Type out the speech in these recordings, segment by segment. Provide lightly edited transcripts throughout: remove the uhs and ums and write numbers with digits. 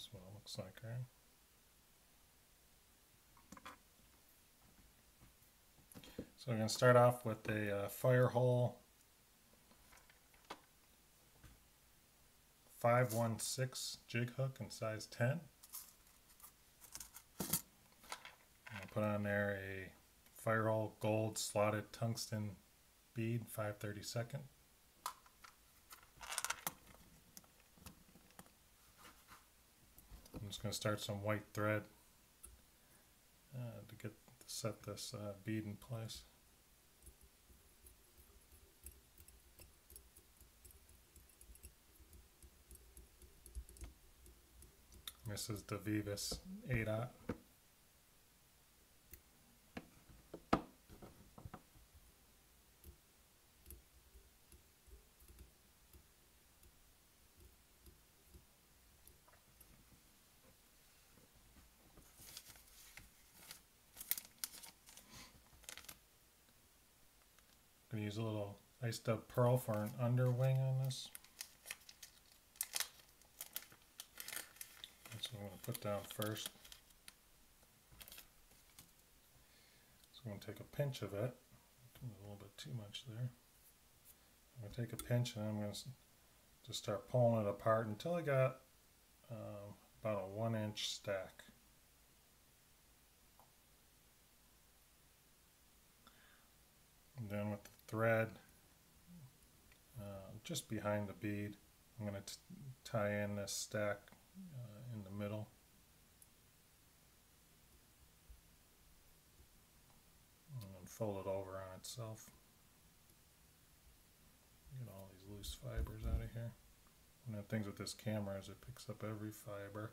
That's what it looks like, right? So we're going to start off with a Firehole 516 jig hook in size 10. I'll put on there a Firehole gold slotted tungsten bead 5/32. I'm just going to start some white thread to set this bead in place. This is the Vise 8/0. I'm going to use a little iced up pearl for an underwing on this. That's what I'm going to put down first. So I'm going to take a pinch of it. A little bit too much there. I'm going to take a pinch and I'm going to just start pulling it apart until I got about a 1-inch stack. And then with the thread just behind the bead, I'm going to tie in this stack in the middle. And then fold it over on itself. Get all these loose fibers out of here. One of the things with this camera is it picks up every fiber.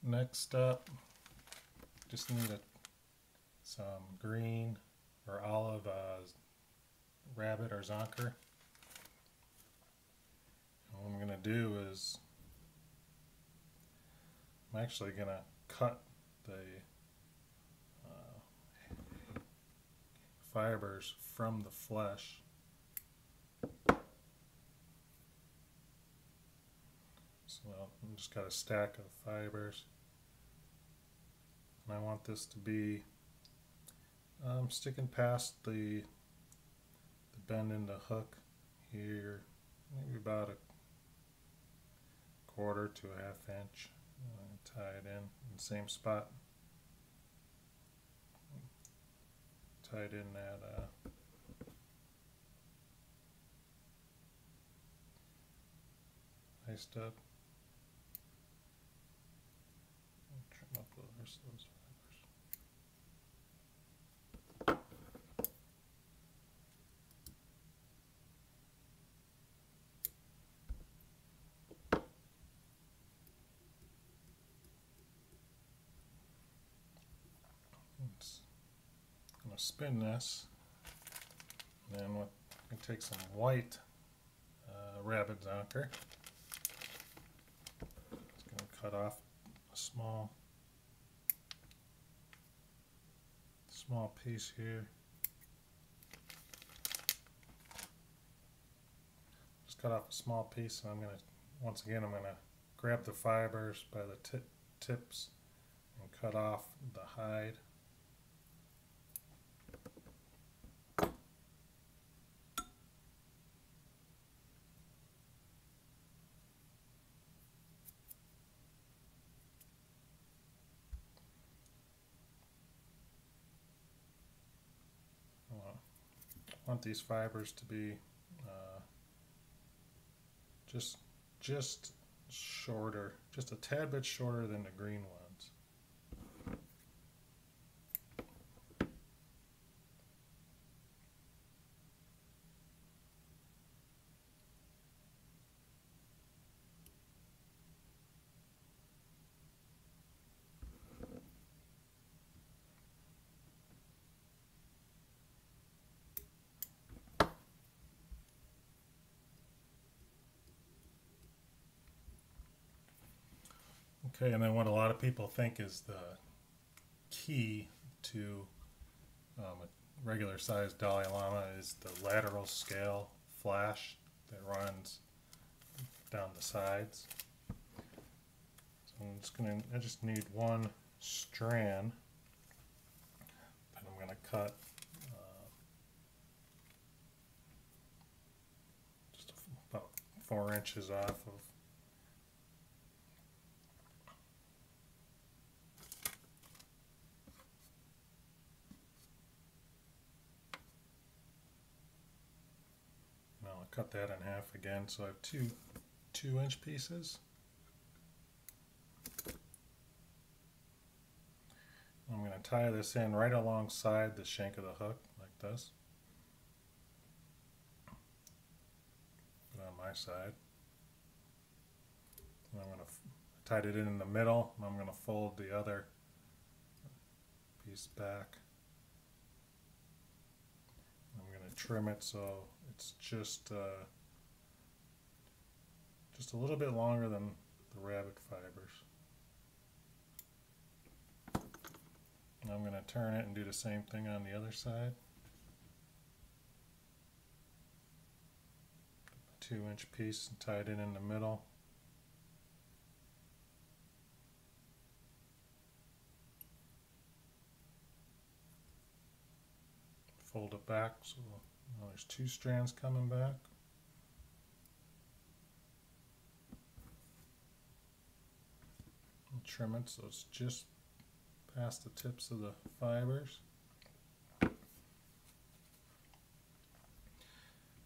Next up, just need some green or olive rabbit or zonker. And what I'm going to do is I'm actually going to cut the fibers from the flesh. So I've just got a stack of fibers. And I want this to be sticking past the bend in the hook here, maybe about a 1/4 to a 1/2 inch. Tie it in the same spot. Tie it in that iced up. Trim up the rest of those I'm going to spin this, and then I'm going to take some white rabbit zonker. Just going to cut off a small piece here. Just cut off a small piece, and I'm going to, once again, I'm going to grab the fibers by the tips and cut off the hide. I want these fibers to be just shorter, just a tad bit shorter than the green ones. Okay, and then what a lot of people think is key to a regular sized Dalai Lama is the lateral scale flash that runs down the sides. So I just need one strand that I'm going to cut just about 4 inches off of. Now I'll cut that in half again, so I have two 2-inch pieces. I'm going to tie this in right alongside the shank of the hook, like this. Put it on my side. And I'm going to tie it in the middle, and I'm going to fold the other piece back. I'm going to trim it so it's just a little bit longer than the rabbit fibers. And I'm going to turn it and do the same thing on the other side. 2-inch piece and tie it in the middle. Fold it back so now there's 2 strands coming back. And trim it so it's just past the tips of the fibers.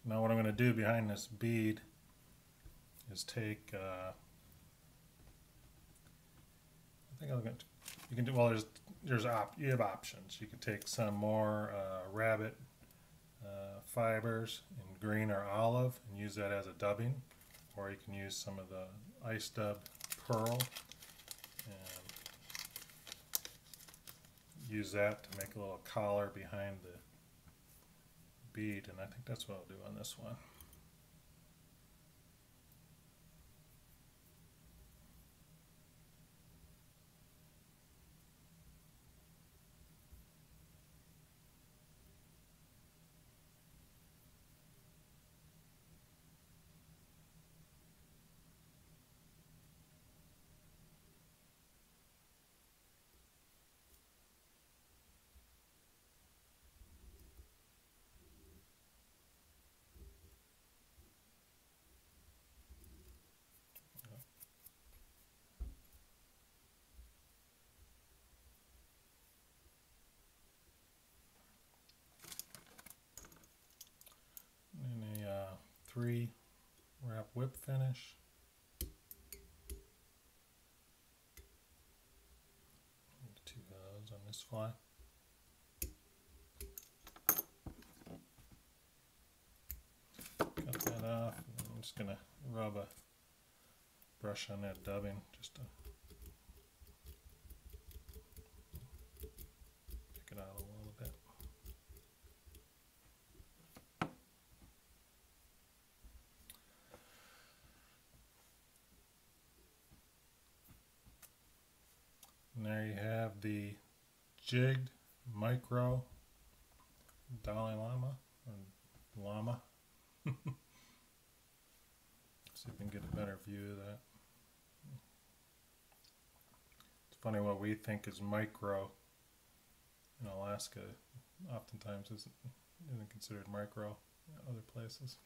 Now what I'm going to do behind this bead is take I think I'm going to, you can do, well, you have options. You can take some more rabbit fibers in green or olive and use that as a dubbing, or you can use some of the ice dub pearl and use that to make a little collar behind the bead, and I think that's what I'll do on this one. And a 3 wrap whip finish. Need 2 of those on this fly. Cut that off. And I'm just going to rub a brush on that dubbing just to pick it out a little bit. And there you have the jigged micro Dalai Lama, or llama. See if we can get a better view of that. It's funny, what we think is micro in Alaska oftentimes isn't considered micro in other places.